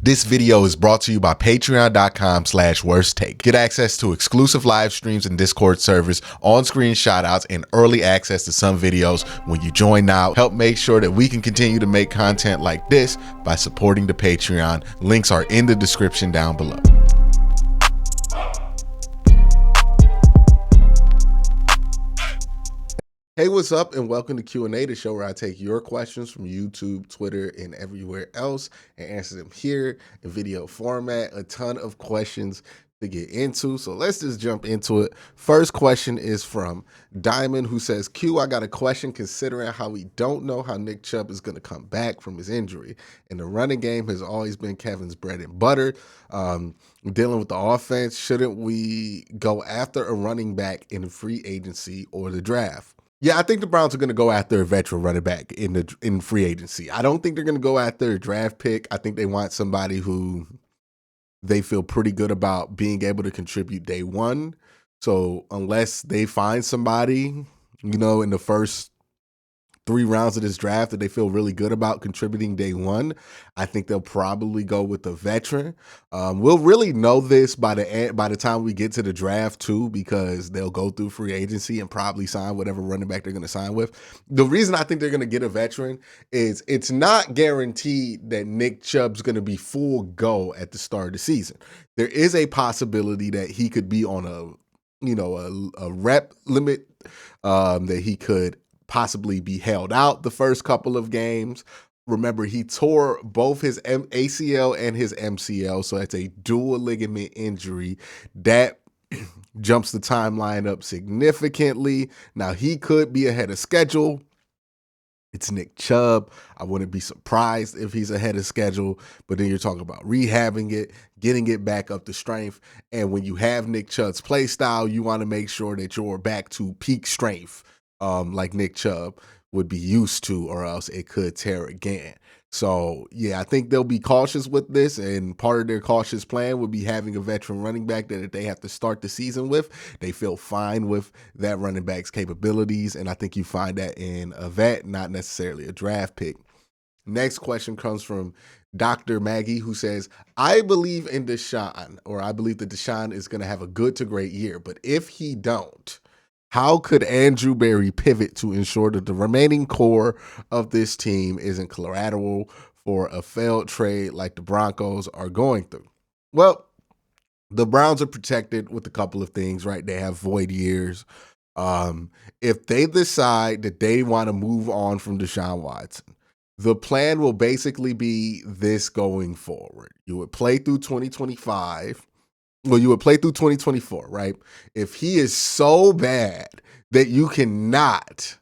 This video is brought to you by patreon.com/worsttake. Get access to exclusive live streams and Discord servers, on-screen shoutouts, and early access to some videos when you join now. Help make sure that we can continue to make content like this by supporting the Patreon. Links are in the description down below. Hey, what's up, and welcome to QnA, the show where I take your questions from YouTube, Twitter, and everywhere else and answer them here in video format. A ton of questions to get into, so let's just jump into it. First question is from Diamond, who says, Q, I got a question considering how we don't know how Nick Chubb is going to come back from his injury, and the running game has always been Kevin's bread and butter. Dealing with the offense, shouldn't we go after a running back in free agency or the draft? Yeah, I think the Browns are going to go after a veteran running back in free agency. I don't think they're going to go after a draft pick. I think they want somebody who they feel pretty good about being able to contribute day one. So unless they find somebody, in the first 3 rounds of this draft that they feel really good about contributing day one, I think they'll probably go with a veteran. We'll really know this by the time we get to the draft too, because they'll go through free agency and probably sign whatever running back they're going to sign with. The reason I think they're going to get a veteran is it's not guaranteed that Nick Chubb's going to be full go at the start of the season. There is a possibility that he could be on a rep limit, that he could possibly be held out the first couple of games. Remember, he tore both his ACL and his MCL, so that's a dual ligament injury. That jumps the timeline up significantly. Now, he could be ahead of schedule. It's Nick Chubb. I wouldn't be surprised if he's ahead of schedule, but then you're talking about rehabbing it, getting it back up to strength. And when you have Nick Chubb's play style, you want to make sure that you're back to peak strength, like Nick Chubb would be used to, or else it could tear again. So, yeah, I think they'll be cautious with this, and part of their cautious plan would be having a veteran running back that if they have to start the season with, they feel fine with that running back's capabilities, and I think you find that in a vet, not necessarily a draft pick. Next question comes from Dr. Maggie, who says, I believe in DeShaun, or I believe that DeShaun is going to have a good to great year, but if he don't, how could Andrew Berry pivot to ensure that the remaining core of this team isn't collateral for a failed trade like the Broncos are going through? Well, the Browns are protected with a couple of things, right? They have void years. If they decide that they want to move on from DeShaun Watson, the plan will basically be this going forward. You would play through 2025. Well, you would play through 2024, right? If he is so bad that you cannot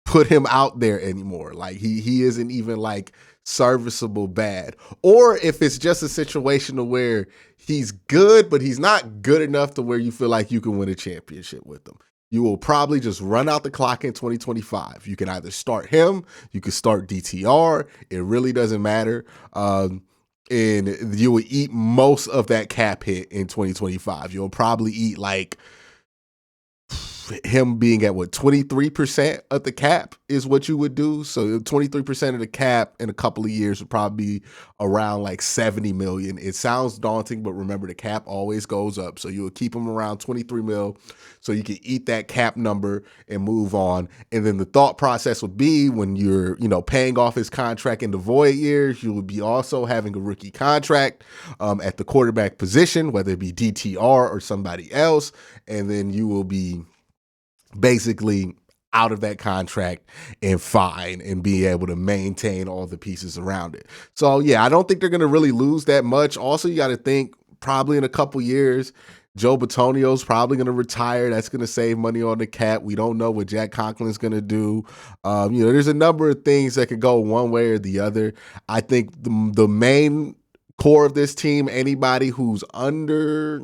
put him out there anymore, like he isn't even like serviceable bad, or if it's just a situation where he's good, but he's not good enough to where you feel like you can win a championship with him, you will probably just run out the clock in 2025. You can either start him, you can start DTR. It really doesn't matter. And you will eat most of that cap hit in 2025. You'll probably eat like him being at 23% of the cap is what you would do. So 23% of the cap in a couple of years would probably be around like 70 million. It sounds daunting, but remember the cap always goes up. So you would keep him around 23 mil so you can eat that cap number and move on. And then the thought process would be when you're, paying off his contract in the void years, you would be also having a rookie contract at the quarterback position, whether it be DTR or somebody else. And then you will be basically out of that contract and fine and be able to maintain all the pieces around it. So, yeah, I don't think they're going to really lose that much. Also, you got to think probably in a couple years, Joe Bitonio's probably going to retire. That's going to save money on the cap. We don't know what Jack Conklin's going to do. There's a number of things that could go one way or the other. I think the main core of this team, anybody who's under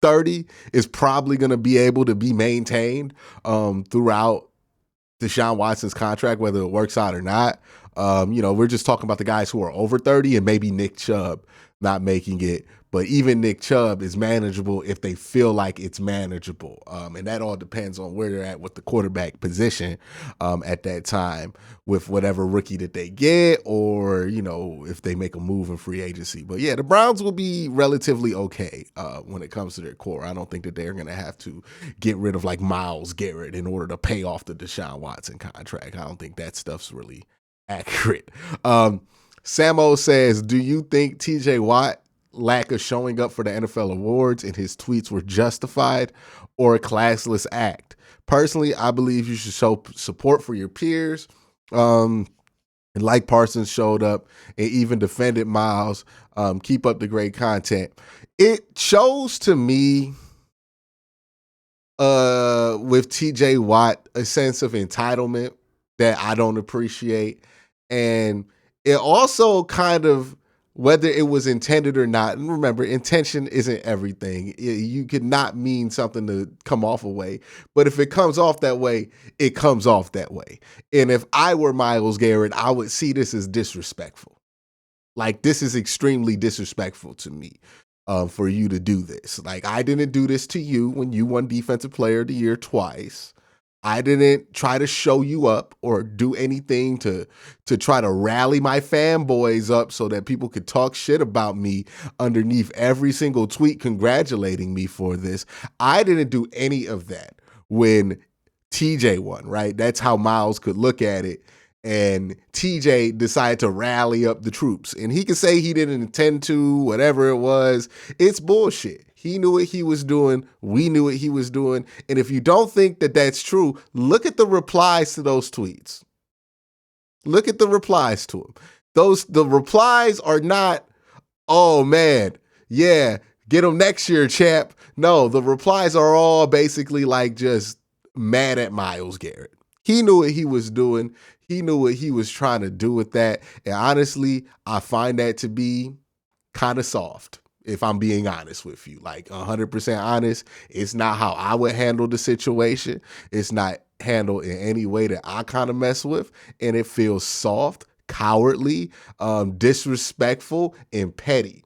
30 is probably going to be able to be maintained throughout DeShaun Watson's contract, whether it works out or not. We're just talking about the guys who are over 30 and maybe Nick Chubb not making it. But even Nick Chubb is manageable if they feel like it's manageable. And that all depends on where they're at with the quarterback position at that time with whatever rookie that they get, or, if they make a move in free agency. But yeah, the Browns will be relatively okay when it comes to their core. I don't think that they're going to have to get rid of like Myles Garrett in order to pay off the DeShaun Watson contract. I don't think that stuff's really accurate. Samo says, do you think TJ Watt lack of showing up for the NFL awards and his tweets were justified or a classless act? Personally, I believe you should show support for your peers. And like Parsons showed up and even defended Myles. Keep up the great content. It shows to me with TJ Watt a sense of entitlement that I don't appreciate. And it also kind of, whether it was intended or not, and remember, intention isn't everything. You could not mean something to come off a way, but if it comes off that way, it comes off that way. And if I were Myles Garrett, I would see this as disrespectful. Like, this is extremely disrespectful to me for you to do this. Like, I didn't do this to you when you won Defensive Player of the Year twice. I didn't try to show you up or do anything to try to rally my fanboys up so that people could talk shit about me underneath every single tweet congratulating me for this. I didn't do any of that when TJ won, right? That's how Myles could look at it. And TJ decided to rally up the troops. And he could say he didn't intend to, whatever it was. It's bullshit. He knew what he was doing. We knew what he was doing. And if you don't think that that's true, look at the replies to those tweets. Look at the replies to them. The replies are not, oh man, yeah, get him next year, champ. No, the replies are all basically like just mad at Myles Garrett. He knew what he was doing. He knew what he was trying to do with that. And honestly, I find that to be kind of soft, if I'm being honest with you. Like 100% honest. It's not how I would handle the situation. It's not handled in any way that I kind of mess with. And it feels soft, cowardly, disrespectful, and petty.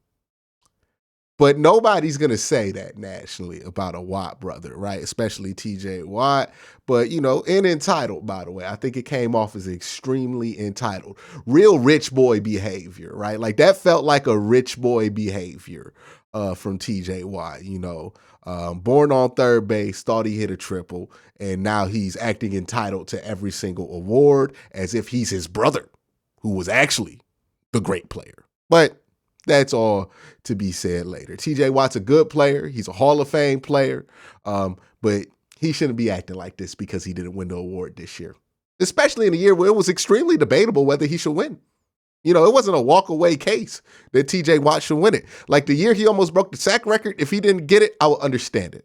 But nobody's going to say that nationally about a Watt brother, right? Especially TJ Watt. But, and entitled, by the way. I think it came off as extremely entitled. Real rich boy behavior, right? Like that felt like a rich boy behavior from TJ Watt, born on third base, thought he hit a triple, and now he's acting entitled to every single award as if he's his brother, who was actually the great player. But that's all to be said later. TJ Watt's a good player. He's a Hall of Fame player. But he shouldn't be acting like this because he didn't win the award this year, especially in a year where it was extremely debatable whether he should win. It wasn't a walk-away case that TJ Watt should win it. Like the year he almost broke the sack record, if he didn't get it, I would understand it.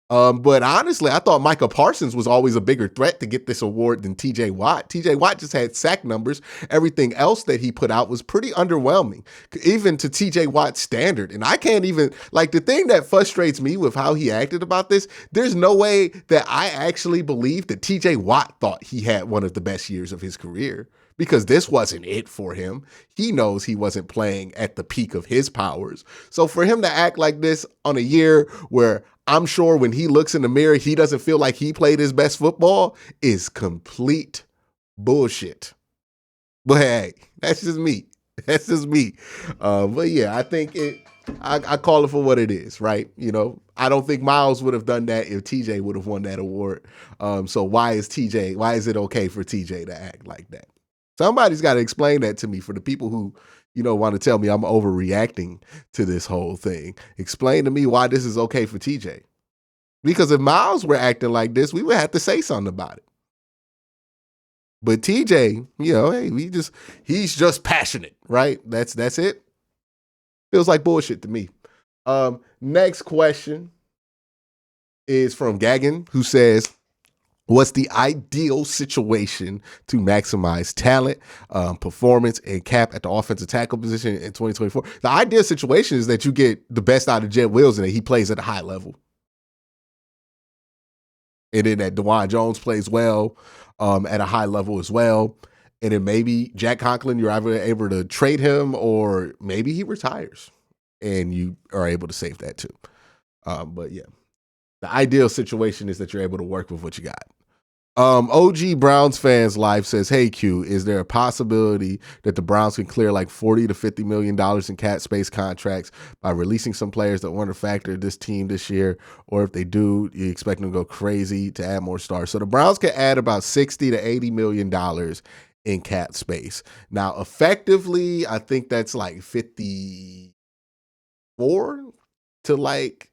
But honestly, I thought Micah Parsons was always a bigger threat to get this award than TJ Watt. TJ Watt just had sack numbers. Everything else that he put out was pretty underwhelming, even to TJ Watt's standard. And I can't even, like, the thing that frustrates me with how he acted about this, there's no way that I actually believe that TJ Watt thought he had one of the best years of his career, because this wasn't it for him. He knows he wasn't playing at the peak of his powers. So for him to act like this on a year where I'm sure when he looks in the mirror, he doesn't feel like he played his best football is complete bullshit. But hey, that's just me. That's just me. But yeah, I think I call it for what it is, right? I don't think Myles would have done that if TJ would have won that award. So why is it okay for TJ to act like that? Somebody's got to explain that to me, for the people who, want to tell me I'm overreacting to this whole thing. Explain to me why this is okay for TJ. Because if Myles were acting like this, we would have to say something about it. But TJ, hey, he's just passionate, right? That's it. Feels like bullshit to me. Next question is from Gagan, who says, what's the ideal situation to maximize talent, performance, and cap at the offensive tackle position in 2024? The ideal situation is that you get the best out of Jet Wills and that he plays at a high level. And then that DeJuan Jones plays well at a high level as well. And then maybe Jack Conklin, you're either able to trade him or maybe he retires and you are able to save that too. But yeah, the ideal situation is that you're able to work with what you got. OG Browns fans live says, "Hey Q, is there a possibility that the Browns can clear like $40 to $50 million in cap space contracts by releasing some players that weren't a factor in this team this year? Or if they do, you expect them to go crazy to add more stars?" So the Browns can add about $60 to $80 million in cap space. Now, effectively, I think that's like 54 to like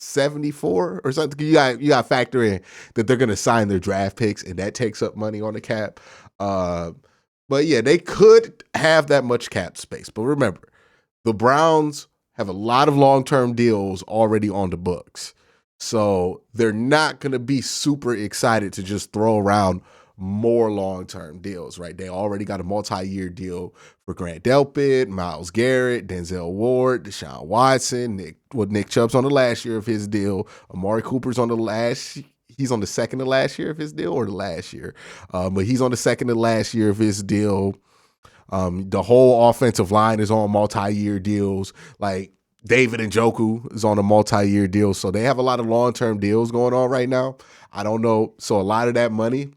74 or something. You got to factor in that they're going to sign their draft picks, and that takes up money on the cap. But yeah, they could have that much cap space. But remember, the Browns have a lot of long-term deals already on the books. So they're not going to be super excited to just throw around more long-term deals, right? They already got a multi-year deal for Grant Delpit, Myles Garrett, Denzel Ward, DeShaun Watson, Nick Chubb's on the last year of his deal. Amari Cooper's on he's on the second to last year of his deal, or the last year. But he's on the second to last year of his deal. The whole offensive line is on multi-year deals. Like David Njoku is on a multi-year deal. So they have a lot of long-term deals going on right now. I don't know. So a lot of that money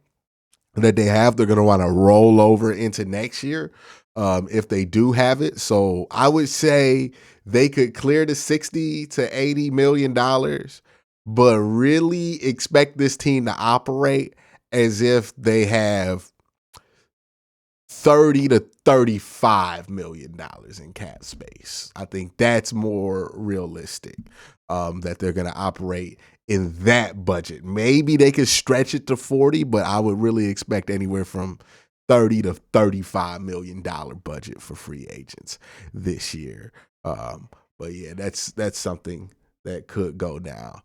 that they have, they're going to want to roll over into next year if they do have it. So I would say they could clear the $60 to $80 million, but really expect this team to operate as if they have $30 to $35 million in cap space. I think that's more realistic, that they're going to operate in that budget. Maybe they could stretch it to 40, but I would really expect anywhere from $30 to $35 million budget for free agents this year. But yeah, that's something that could go down.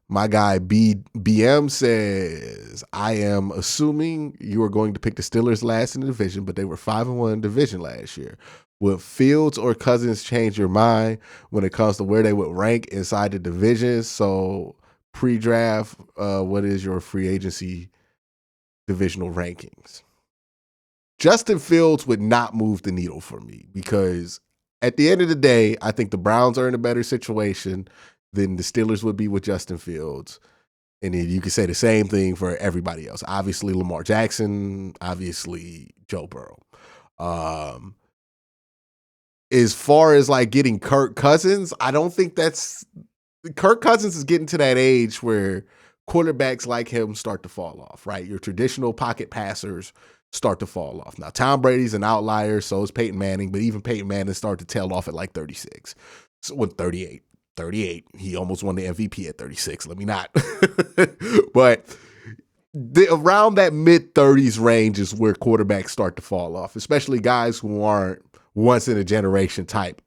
My guy BM says, "I am assuming you are going to pick the Steelers last in the division, but they were 5-1 in division last year. Would Fields or Cousins change your mind when it comes to where they would rank inside the division? So pre-draft, what is your free agency divisional rankings?" Justin Fields would not move the needle for me because at the end of the day, I think the Browns are in a better situation than the Steelers would be with Justin Fields. And then you could say the same thing for everybody else. Obviously, Lamar Jackson, obviously, Joe Burrow. As far as like getting Kirk Cousins, I don't think Kirk Cousins is getting to that age where quarterbacks like him start to fall off, right? Your traditional pocket passers start to fall off. Now, Tom Brady's an outlier, so is Peyton Manning, but even Peyton Manning started to tail off at like 36. So with 38. He almost won the MVP at 36. Let me not. But around that mid-30s range is where quarterbacks start to fall off, especially guys who aren't once-in-a-generation type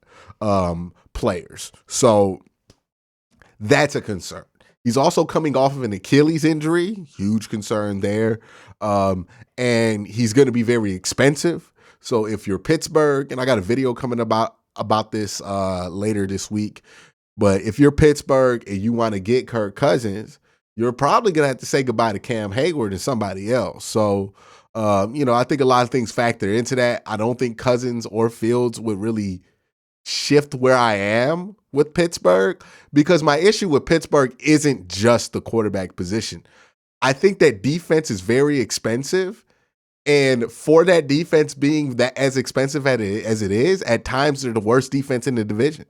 players. So that's a concern. He's also coming off of an Achilles injury, huge concern there. And he's going to be very expensive. So if you're Pittsburgh, and I got a video coming about this later this week, but if you're Pittsburgh and you want to get Kirk Cousins, you're probably going to have to say goodbye to Cam Hayward and somebody else. So, I think a lot of things factor into that. I don't think Cousins or Fields would really shift where I am with Pittsburgh, because my issue with Pittsburgh isn't just the quarterback position. I think that defense is very expensive. And for that defense being that as expensive as it is, at times they're the worst defense in the division,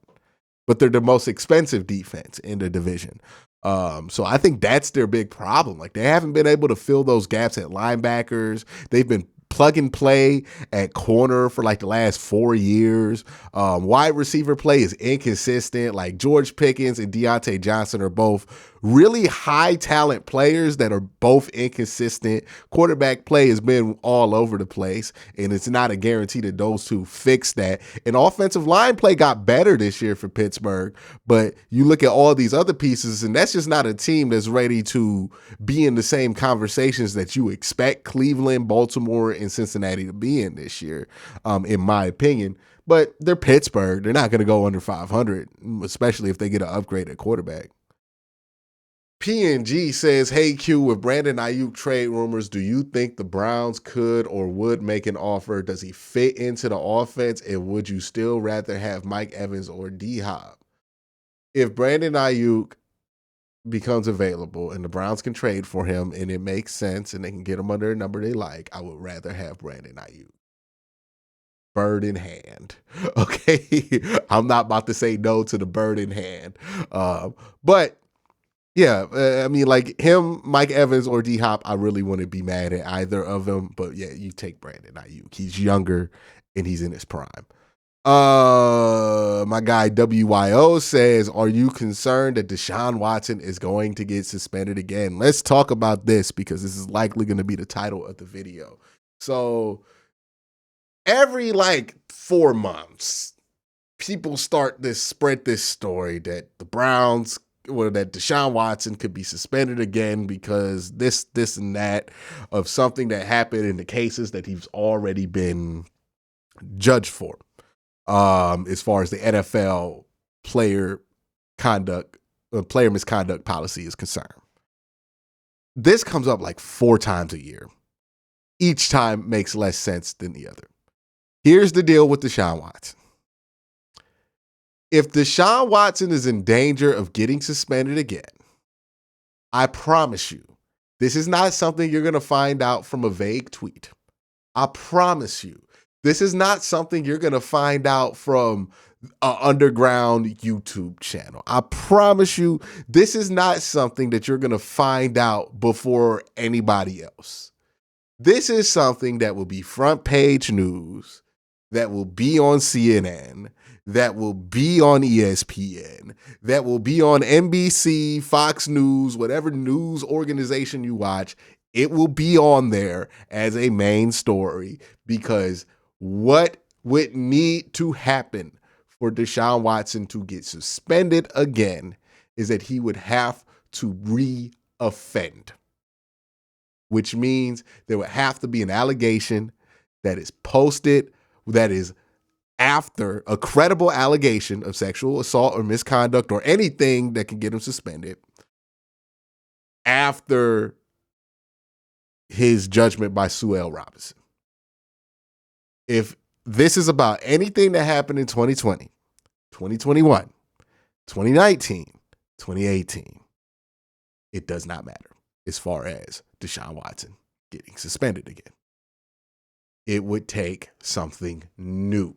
but they're the most expensive defense in the division. So I think that's their big problem. Like, they haven't been able to fill those gaps at linebackers. They've been plug and play at corner for like the last 4 years. Wide receiver play is inconsistent. Like, George Pickens and Deontay Johnson are both really high talent players that are both inconsistent. Quarterback play has been all over the place, and it's not a guarantee that those two fix that. And offensive line play got better this year for Pittsburgh, but you look at all these other pieces, and that's just not a team that's ready to be in the same conversations that you expect Cleveland, Baltimore, and Cincinnati to be in this year, in my opinion. But they're Pittsburgh. They're not going to go under 500, especially if they get an upgrade at quarterback. PNG says, hey Q, with Brandon Aiyuk trade rumors, do you think the Browns could or would make an offer? Does he fit into the offense? And would you still rather have Mike Evans or D-Hop? If Brandon Aiyuk becomes available and the Browns can trade for him and it makes sense and they can get him under a number they like, I would rather have Brandon Aiyuk. Bird in hand. Okay. I'm not about to say no to the bird in hand. But yeah, I mean, like him, Mike Evans, or D Hop, I really wouldn't be mad at either of them. But yeah, you take Brandon Aiyuk. He's younger and he's in his prime. My guy WYO says, are you concerned that DeShaun Watson is going to get suspended again? Let's talk about this because this is likely going to be the title of the video. So every like 4 months, people spread this story that the Browns, or that DeShaun Watson could be suspended again because this and that of something that happened in the cases that he's already been judged for. As far as the NFL player misconduct policy is concerned. This comes up like 4 times a year. Each time makes less sense than the other. Here's the deal with DeShaun Watson. If DeShaun Watson is in danger of getting suspended again, I promise you, this is not something you're going to find out from a vague tweet. I promise you, this is not something you're going to find out from an underground YouTube channel. I promise you, this is not something that you're going to find out before anybody else. This is something that will be front page news, that will be on CNN, that will be on ESPN, that will be on NBC, Fox News, whatever news organization you watch. It will be on there as a main story because what would need to happen for DeShaun Watson to get suspended again is that he would have to re-offend, which means there would have to be an allegation that is posted that is after a credible allegation of sexual assault or misconduct or anything that can get him suspended after his judgment by Sue L. Robinson. If this is about anything that happened in 2020, 2021, 2019, 2018, it does not matter as far as DeShaun Watson getting suspended again. It would take something new.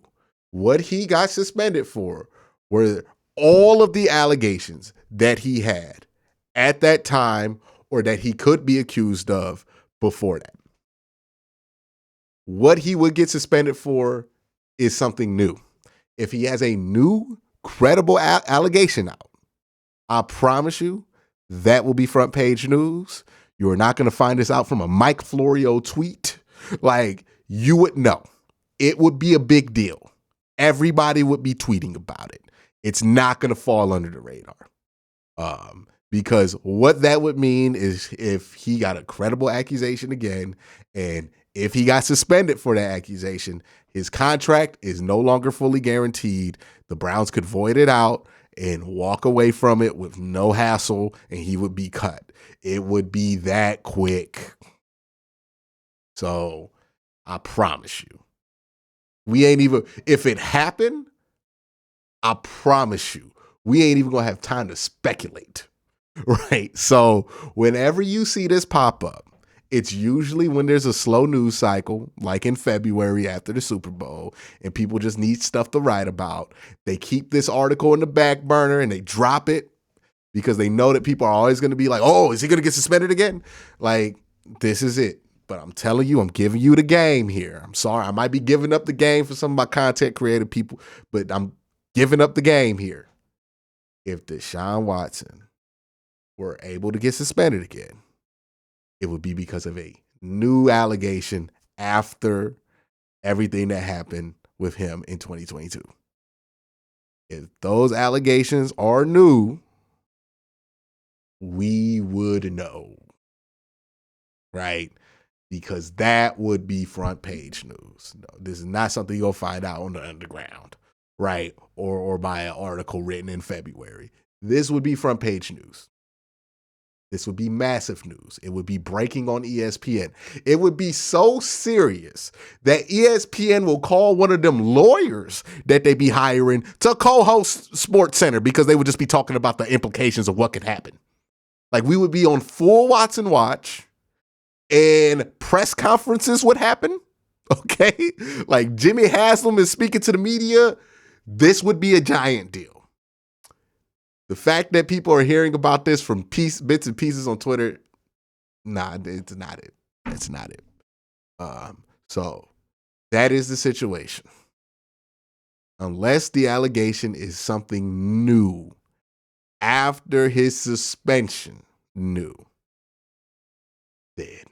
What he got suspended for were all of the allegations that he had at that time or that he could be accused of before that. What he would get suspended for is something new. If he has a new credible allegation out, I promise you that will be front page news. You are not going to find this out from a Mike Florio tweet. Like, you would know. It would be a big deal. Everybody would be tweeting about it. It's not going to fall under the radar. Because what that would mean is if he got a credible accusation again, and if he got suspended for that accusation, his contract is no longer fully guaranteed. The Browns could void it out and walk away from it with no hassle, and he would be cut. It would be that quick. So I promise you, we ain't even, if it happened, I promise you, we ain't even gonna have time to speculate, right? So whenever you see this pop up, it's usually when there's a slow news cycle, like in February after the Super Bowl, and people just need stuff to write about. They keep this article in the back burner and they drop it because they know that people are always going to be like, oh, is he going to get suspended again? Like, this is it. But I'm telling you, I'm giving you the game here. I'm sorry. I might be giving up the game for some of my content creative people, but I'm giving up the game here. If DeShaun Watson were able to get suspended again, it would be because of a new allegation after everything that happened with him in 2022. If those allegations are new, we would know, right? Because that would be front page news. No, this is not something you'll find out on the underground, right? Or by an article written in February. This would be front page news. This would be massive news. It would be breaking on ESPN. It would be so serious that ESPN will call one of them lawyers that they be hiring to co-host Sports Center because they would just be talking about the implications of what could happen. Like, we would be on full Watson watch and press conferences would happen. Okay? Like, Jimmy Haslam is speaking to the media. This would be a giant deal. The fact that people are hearing about this from bits and pieces on Twitter, nah, it's not it. It's not it. So that is the situation. Unless the allegation is something new after his suspension, then it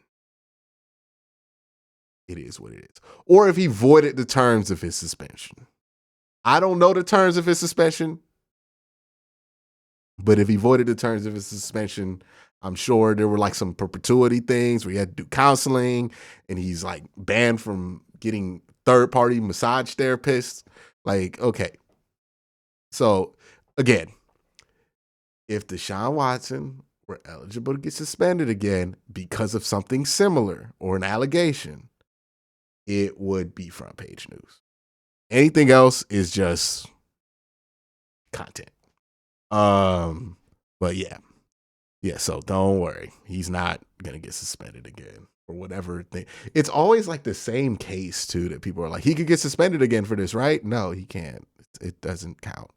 is what it is. Or if he voided the terms of his suspension. I don't know the terms of his suspension. But if he voided the terms of his suspension, I'm sure there were like some perpetuity things where he had to do counseling and he's like banned from getting third-party massage therapists. Like, okay. So, again, if DeShaun Watson were eligible to get suspended again because of something similar or an allegation, it would be front page news. Anything else is just content. But yeah. So don't worry. He's not going to get suspended again or whatever thing. It's always like the same case too, that people are like, he could get suspended again for this, right? No, he can't. It doesn't count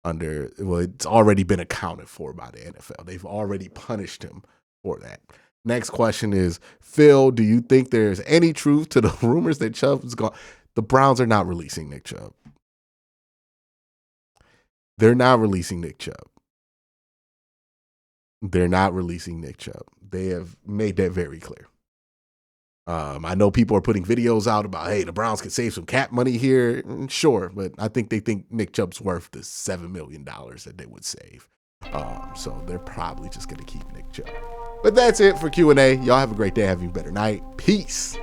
it's already been accounted for by the NFL. They've already punished him for that. Next question is, Phil, do you think there's any truth to the rumors that Chubb is gone? The Browns are not releasing Nick Chubb. They're not releasing Nick Chubb. They're not releasing Nick Chubb. They have made that very clear. I know people are putting videos out about, hey, the Browns could save some cap money here. Sure, but I think they think Nick Chubb's worth the $7 million that they would save. So they're probably just going to keep Nick Chubb. But that's it for Q&A. Y'all have a great day. Have a better night. Peace.